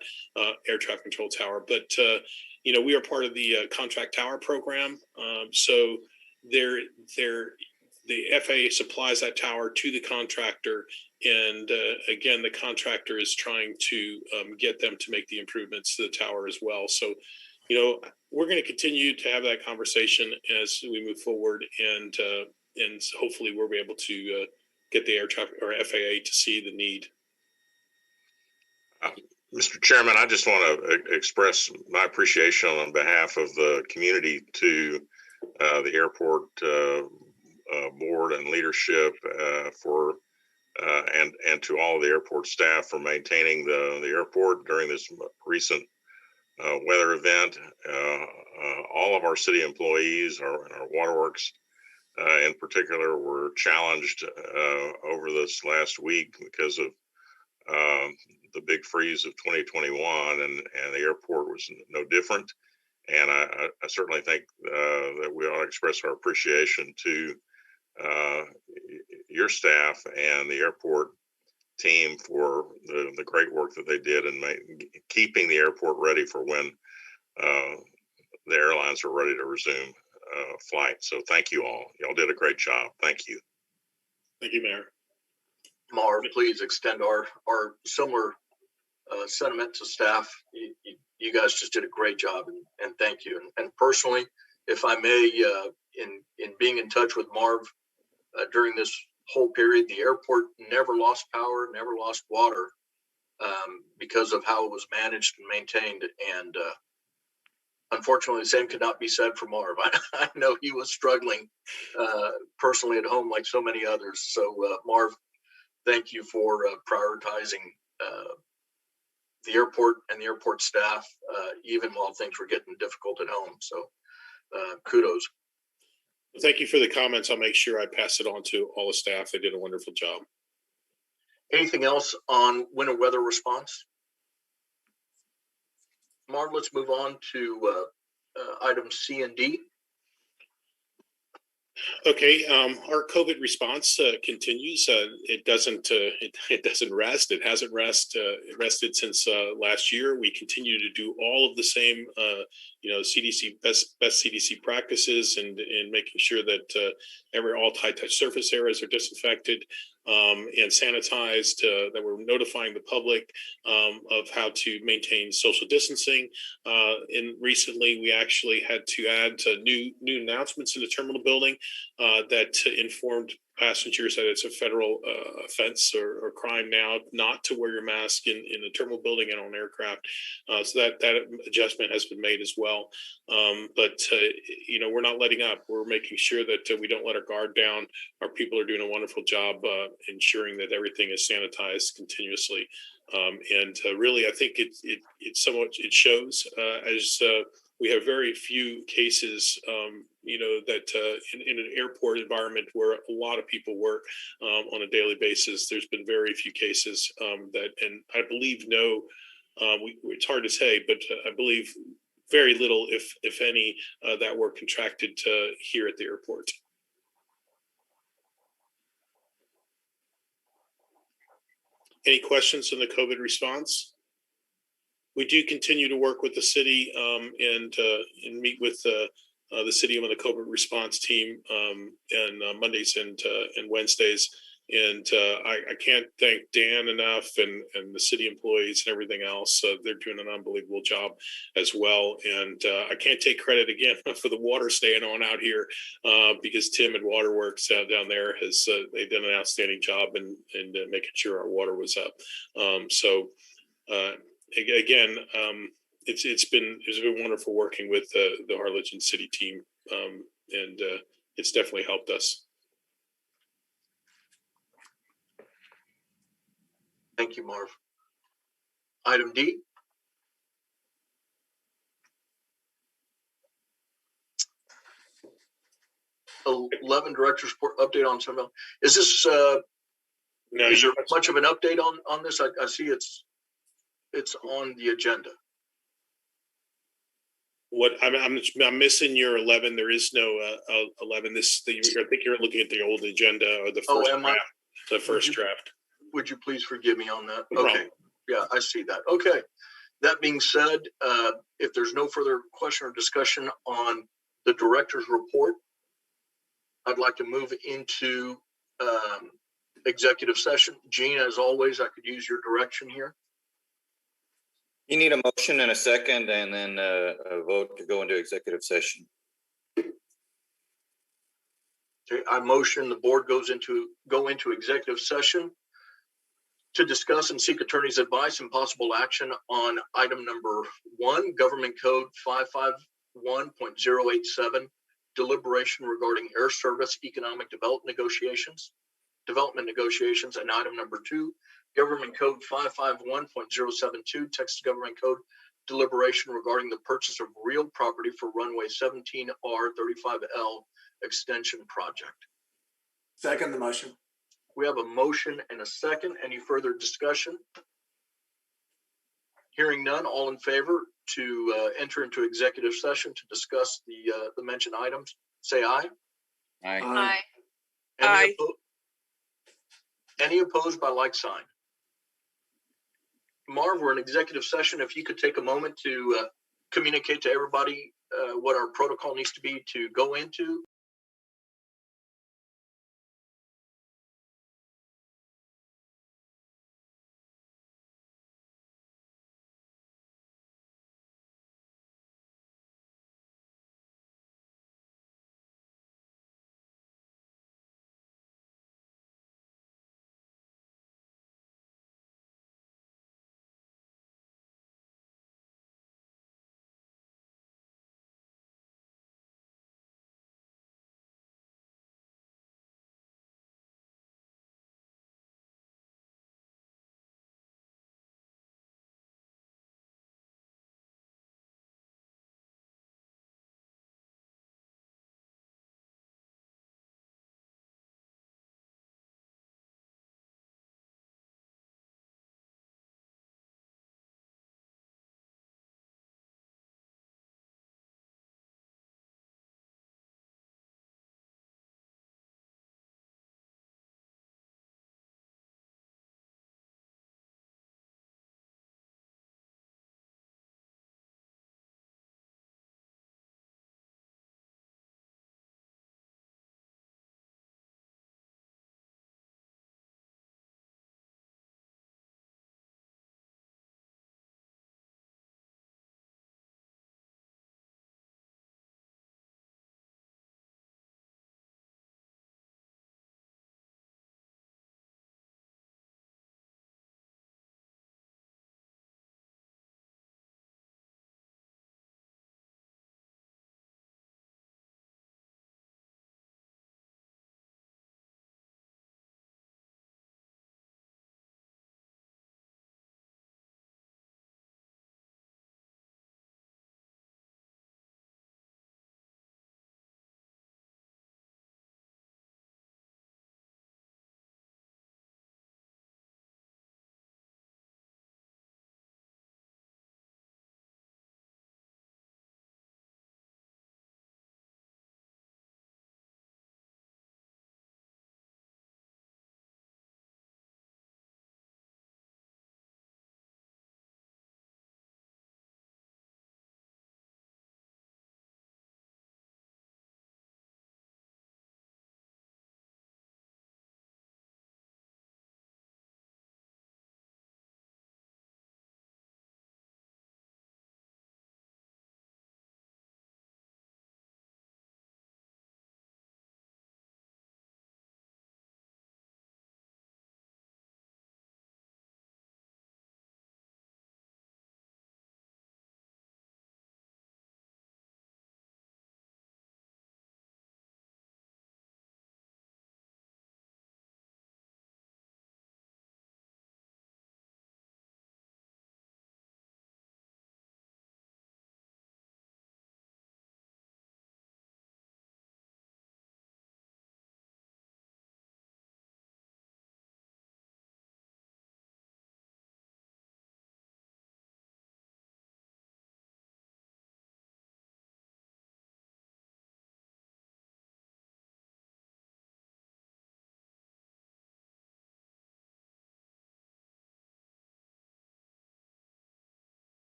air traffic control tower. But we are part of the contract tower program, so the FAA supplies that tower to the contractor, and again, the contractor is trying to get them to make the improvements to the tower as well. So, we're going to continue to have that conversation as we move forward, and hopefully we'll be able to get the air traffic or FAA to see the need. Mr. Chairman, I just want to express my appreciation on behalf of the community to the airport board and leadership for and to all of the airport staff for maintaining the airport during this recent weather event. All of our city employees, our waterworks in particular, were challenged over this last week because of the big freeze of 2021, and the airport was no different. And I certainly think that we ought to express our appreciation to your staff and the airport team for the great work that they did in keeping the airport ready for when the airlines are ready to resume flight. So thank you all. Y'all did a great job. Thank you. Thank you, Mayor. Marv, please extend our similar sentiment to staff. You guys just did a great job, and thank you. And personally, if I may, in being in touch with Marv during this whole period, the airport never lost power, never lost water because of how it was managed and maintained. And unfortunately, the same could not be said for Marv. I know he was struggling personally at home like so many others. So Marv, thank you for prioritizing the airport and the airport staff, even while things were getting difficult at home. So kudos. Thank you for the comments. I'll make sure I pass it on to all the staff. They did a wonderful job. Anything else on winter weather response? Marv, let's move on to items C and D. Okay, our COVID response continues. It doesn't rest. It hasn't rested since last year. We continue to do all of the same, CDC best CDC practices, and making sure that all high touch surface areas are disinfected and sanitized. That we're notifying the public of how to maintain social distancing. And recently, we actually had to add new announcements in the terminal building that informed passengers that it's a federal offense or crime now not to wear your mask in the terminal building and on aircraft. So that adjustment has been made as well. But we're not letting up. We're making sure that we don't let our guard down. Our people are doing a wonderful job ensuring that everything is sanitized continuously. And really, I think it somewhat shows as we have very few cases, that in an airport environment where a lot of people work on a daily basis, there's been very few cases and I believe it's hard to say, but I believe very little, if any, that were contracted here at the airport. Any questions on the COVID response? We do continue to work with the city and meet with the city and the COVID response team and Mondays and Wednesdays. And I can't thank Dan enough and the city employees and everything else. They're doing an unbelievable job as well. And I can't take credit again for the water staying on out here because Tim at Waterworks down there they've done an outstanding job in making sure our water was up. Again, it's been wonderful working with the Harlingen City team, and it's definitely helped us. Thank you, Marv. Item D. Director's report update on Sunville. Is this no, is there much of an update on this? I see it's on the agenda. What I'm missing your 11. There is no 11. I think you're looking at the old agenda or the first draft. The first draft. Would you please forgive me on that? No okay. problem. Yeah, I see that. Okay. That being said, if there's no further question or discussion on the director's report, I'd like to move into executive session. Gene, as always, I could use your direction here. You need a motion and a second, and then a vote to go into executive session. Okay, I motion the board go into executive session to discuss and seek attorney's advice and possible action on item number 1, Government Code 551.087, deliberation regarding air service economic development negotiations, and item number 2, Government Code 551.072, Texas Government Code, deliberation regarding the purchase of real property for runway 17R35L extension project. Second the motion. We have a motion and a second. Any further discussion? Hearing none, all in favor to enter into executive session to discuss the mentioned items, say aye. Aye. Aye. Any opposed by like sign? Marv, we're in executive session. If you could take a moment to communicate to everybody what our protocol needs to be to go into.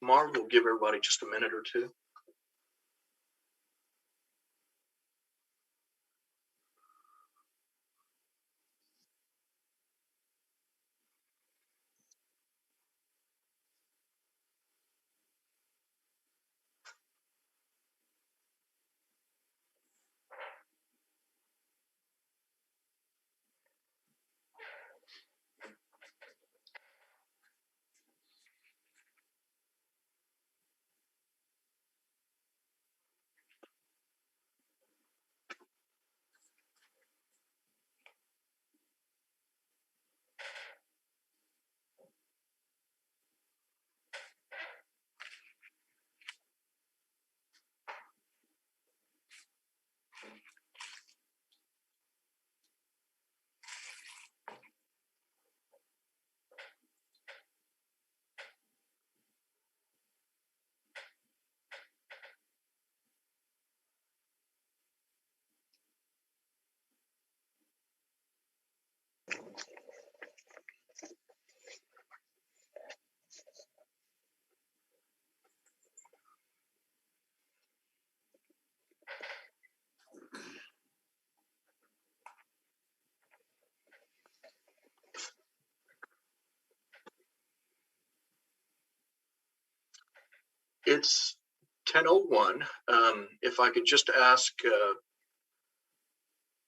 Marv, we'll give everybody just a minute or two. It's 10:01. If I could just ask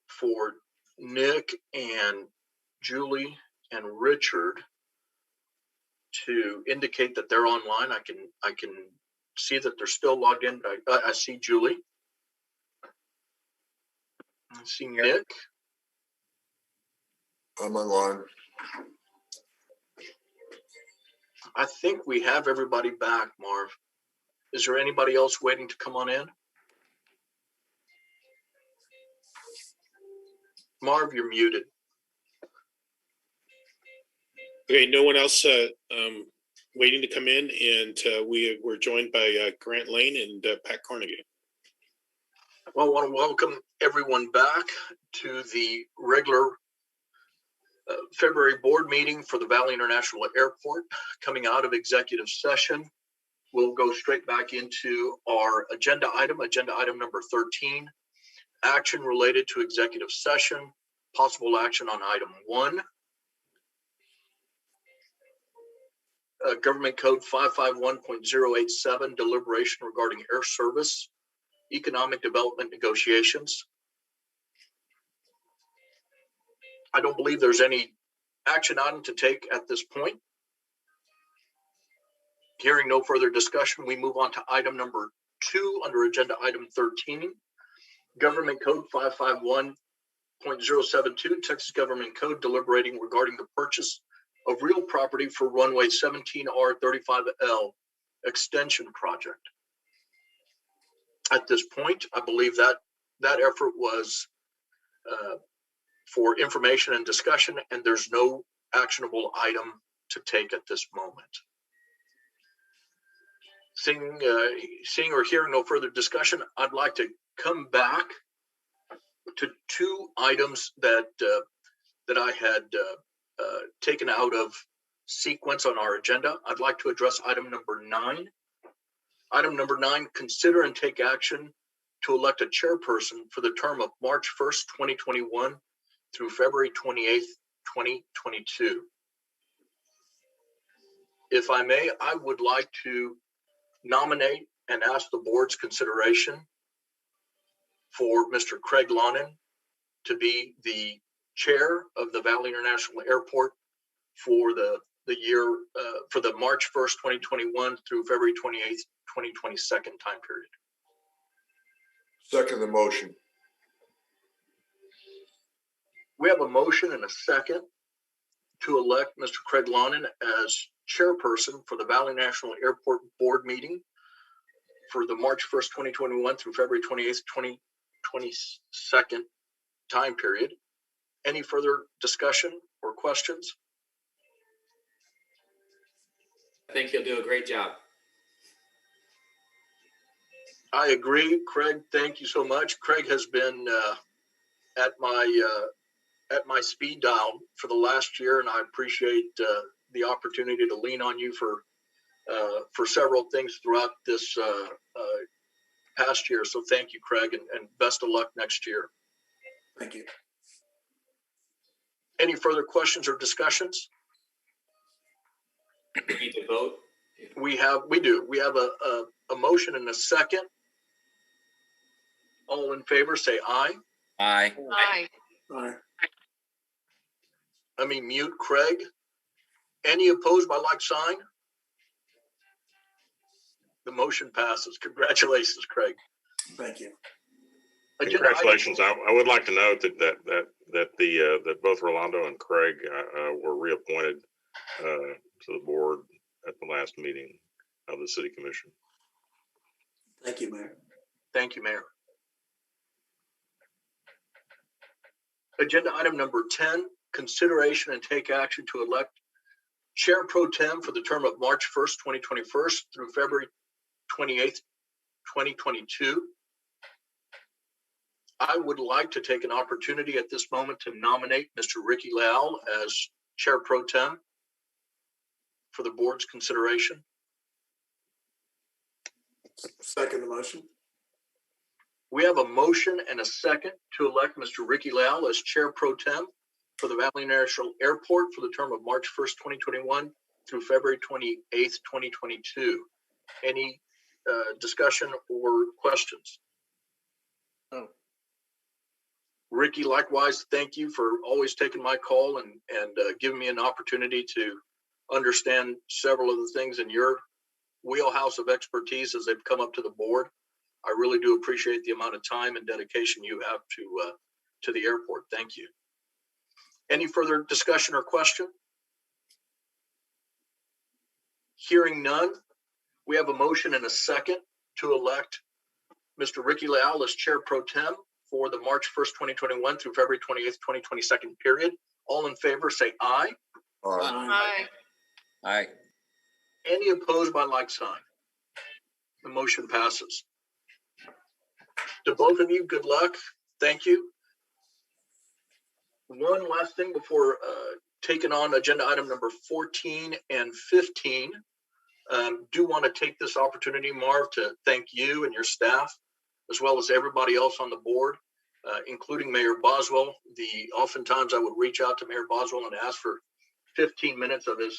for Nick and Julie and Richard to indicate that they're online. I can see that they're still logged in. I see Julie. I see Nick. I'm online. I think we have everybody back, Marv. Is there anybody else waiting to come on in? Marv, you're muted. Okay, no one else waiting to come in, and we're joined by Grant Lane and Pat Carnegie. Well, I want to welcome everyone back to the regular February board meeting for the Valley International Airport. Coming out of executive session, we'll go straight back into our agenda item number 13, action related to executive session, possible action on item 1. Government Code 551.087, deliberation regarding air service, economic development negotiations. I don't believe there's any action item to take at this point. Hearing no further discussion, we move on to item number 2 under agenda item 13, Government Code 551.072, Texas Government Code, deliberating regarding the purchase of real property for runway 17R35L extension project. At this point, I believe that effort was for information and discussion, and there's no actionable item to take at this moment. Seeing or hearing no further discussion, I'd like to come back to 2 items that I had taken out of sequence on our agenda. I'd like to address item number 9. Item number 9, consider and take action to elect a chairperson for the term of March 1st, 2021 through February 28th, 2022. If I may, I would like to nominate and ask the board's consideration for Mr. Craig Lonin to be the chair of the Valley International Airport for the year, for the March 1st, 2021 through February 28th, 2022 time period. Second the motion. We have a motion and a second to elect Mr. Craig Lonin as chairperson for the Valley National Airport board meeting for the March 1st, 2021 through February 28th, 2022 time period. Any further discussion or questions? I think he'll do a great job. I agree, Craig. Thank you so much. Craig has been at my speed dial for the last year, and I appreciate the opportunity to lean on you for for several things throughout this past year. So thank you, Craig, and best of luck next year. Thank you. Any further questions or discussions? We need to vote. We do. We have a motion and a second. All in favor, say aye. Aye. Aye. Aye. Let me mute Craig. Any opposed by like sign? The motion passes. Congratulations, Craig. Thank you. Congratulations. I would like to note that both Rolando and Craig were reappointed to the board at the last meeting of the City Commission. Thank you, Mayor. Thank you, Mayor. Agenda item number 10, consideration and take action to elect Chair Pro Tem for the term of March 1st, 2021 through February 28th, 2022. I would like to take an opportunity at this moment to nominate Mr. Ricky Leal as Chair Pro Tem for the board's consideration. Second the motion. We have a motion and a second to elect Mr. Ricky Leal as Chair Pro Tem for the Valley National Airport for the term of March 1st, 2021 through February 28th, 2022. Any discussion or questions? No. Ricky, likewise, thank you for always taking my call and giving me an opportunity to understand several of the things in your wheelhouse of expertise as they've come up to the board. I really do appreciate the amount of time and dedication you have to the airport. Thank you. Any further discussion or question? Hearing none, we have a motion and a second to elect Mr. Ricky Leal as Chair Pro Tem for the March 1st, 2021 through February 28th, 2022 period. All in favor, say aye. Aye. Aye. Any opposed by like sign? The motion passes. To both of you, good luck. Thank you. One last thing before taking on agenda item number 14 and 15. Do want to take this opportunity, Marv, to thank you and your staff, as well as everybody else on the board, including Mayor Boswell. Oftentimes I would reach out to Mayor Boswell and ask for 15 minutes of his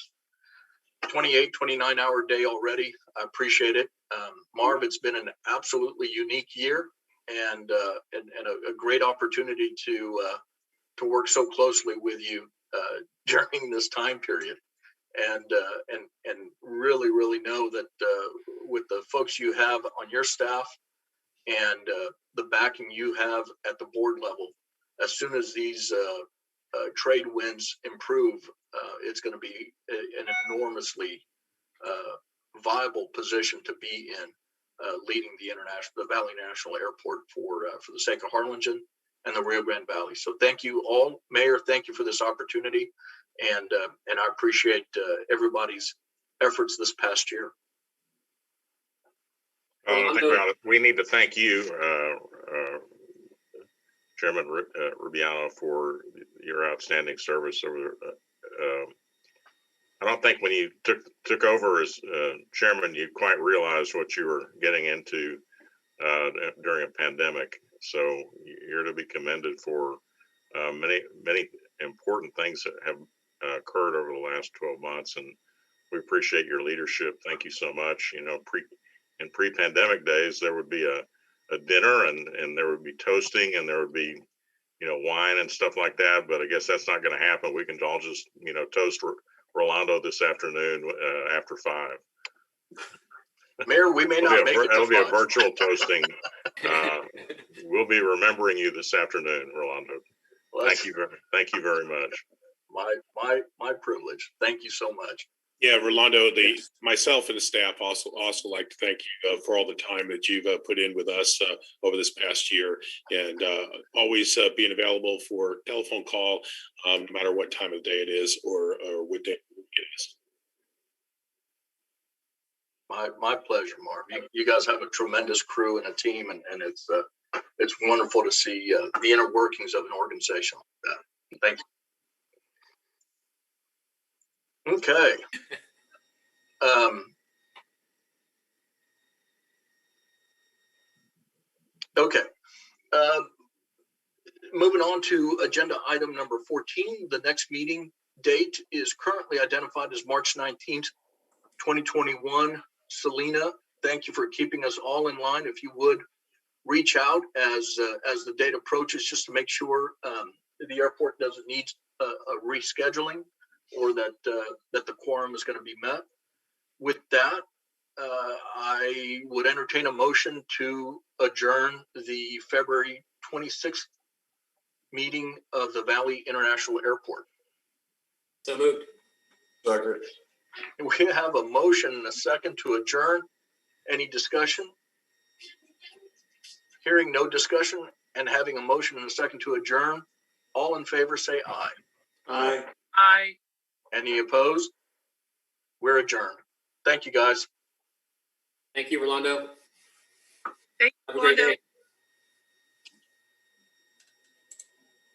28, 29-hour day already. I appreciate it. Marv, it's been an absolutely unique year and a great opportunity to work so closely with you during this time period, and really know that with the folks you have on your staff and the backing you have at the board level, as soon as these trade winds improve, it's going to be an enormously viable position to be in, leading the Valley National Airport for the sake of Harlingen and the Rio Grande Valley. So thank you all. Mayor, thank you for this opportunity, and I appreciate everybody's efforts this past year. I think we need to thank you, Chairman Rubiano, for your outstanding service over. I don't think when you took over as chairman, you quite realized what you were getting into during a pandemic. So you're to be commended for many important things that have occurred over the last 12 months, and we appreciate your leadership. Thank you so much. You know, in pre-pandemic days, there would be a dinner and there would be toasting and there would be, wine and stuff like that. But I guess that's not going to happen. We can all just, toast Rolando this afternoon after 5. Mayor, we may not make it. It'll be a virtual toasting. We'll be remembering you this afternoon, Rolando. Well, thank you very much. My privilege. Thank you so much. Yeah, Rolando, myself and the staff also like to thank you for all the time that you've put in with us over this past year, and always being available for telephone call, no matter what time of day it is or what day it is. My pleasure, Marv. You guys have a tremendous crew and a team, and it's wonderful to see the inner workings of an organization like that. Thank you. Okay. Okay. Moving on to agenda item number 14, the next meeting date is currently identified as March 19th, 2021. Selena, thank you for keeping us all in line. If you would reach out as the date approaches, just to make sure the airport doesn't need a rescheduling, or that the quorum is going to be met. With that, I would entertain a motion to adjourn the February 26th meeting of the Valley International Airport. So moved. Second. We have a motion and a second to adjourn. Any discussion? Hearing no discussion and having a motion and a second to adjourn, all in favor say aye. Aye. Aye. Any opposed? We're adjourned. Thank you, guys. Thank you, Rolando. Thank Have you, a great Rolando. day.